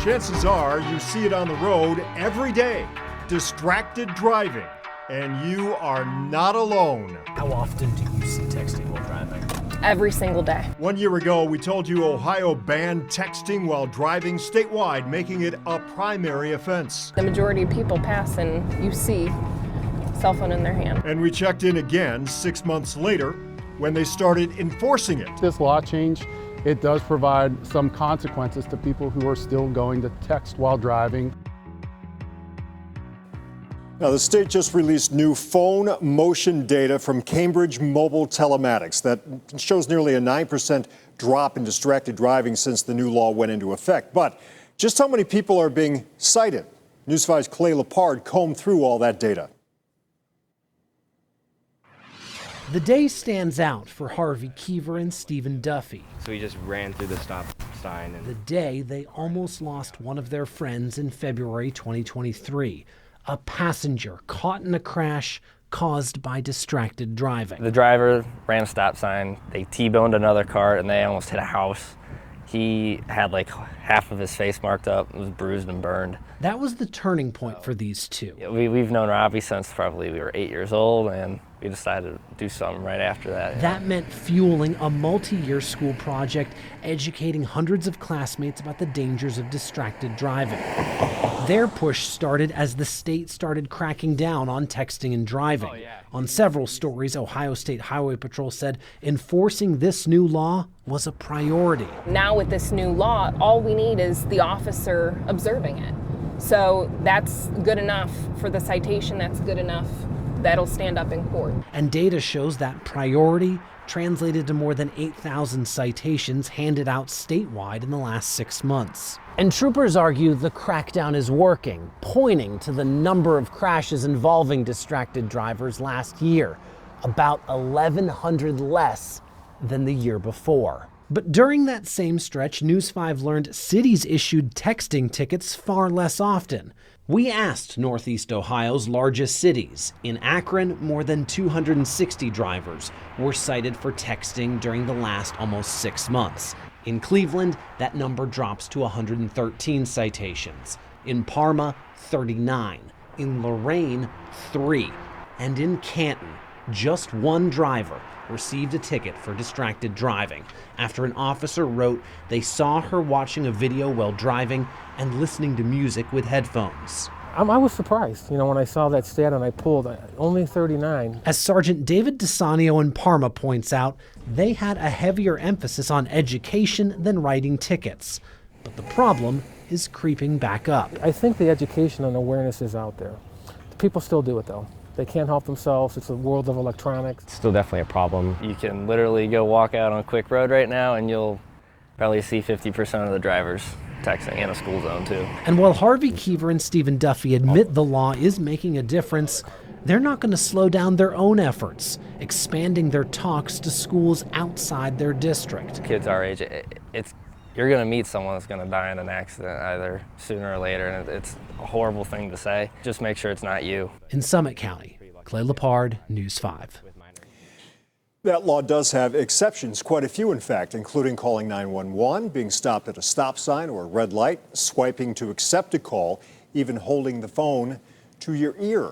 Chances are you see it on the road every day. Distracted driving. And you are not alone. How often do you see texting while driving? Every single day. 1 year ago, we told you Ohio banned texting while driving statewide, making it a primary offense. The majority of people pass and you see cell phone in their hand. And we checked in again 6 months later when they started enforcing it. This law change, it does provide some consequences to people who are still going to text while driving. Now, the state just released new phone motion data from Cambridge Mobile Telematics that shows nearly a 9% drop in distracted driving since the new law went into effect. But just how many people are being cited? News 5's Clay Lepard combed through all that data. The day stands out for Harvey Keever and Stephen Duffy. So we just ran through the stop sign. The day they almost lost one of their friends in February 2023. A passenger caught in a crash caused by distracted driving. The driver ran a stop sign, they T-boned another car, and they almost hit a house. He had like half of his face marked up, was bruised and burned. That was the turning point for these two. We've known Robbie since probably we were 8 years old, and we decided to do something right after that. That meant fueling a multi-year school project, educating hundreds of classmates about the dangers of distracted driving. Their push started as the state started cracking down on texting and driving. On several stories, Ohio State Highway Patrol said enforcing this new law was a priority. Now with this new law, all we need is the officer observing it. So that's good enough for the citation, that's good enough. That'll stand up in court. And data shows that priority translated to more than 8,000 citations handed out statewide in the last 6 months. And troopers argue the crackdown is working, pointing to the number of crashes involving distracted drivers last year, about 1,100 less than the year before. But during that same stretch, News 5 learned cities issued texting tickets far less often. We asked Northeast Ohio's largest cities. In Akron, more than 260 drivers were cited for texting during the last almost 6 months. In Cleveland, that number drops to 113 citations. In Parma, 39. In Lorain, 3. And in Canton, just one driver received a ticket for distracted driving after an officer wrote they saw her watching a video while driving and listening to music with headphones. I was surprised, when I saw that stat and I pulled only 39. As Sergeant David DeSanio in Parma points out, they had a heavier emphasis on education than writing tickets. But the problem is creeping back up. I think the education and awareness is out there. People still do it though. They can't help themselves. It's a world of electronics. It's still definitely a problem. You can literally go walk out on Quick Road right now and you'll probably see 50% of the drivers texting in a school zone too. And while Harvey Keever and Stephen Duffy admit the law is making a difference, they're not going to slow down their own efforts, expanding their talks to schools outside their district. Kids our age, you're going to meet someone that's going to die in an accident either sooner or later, and it's a horrible thing to say. Just make sure it's not you. In Summit County, Clay Lepard, News 5. That law does have exceptions, quite a few in fact, including calling 911, being stopped at a stop sign or a red light, swiping to accept a call, even holding the phone to your ear.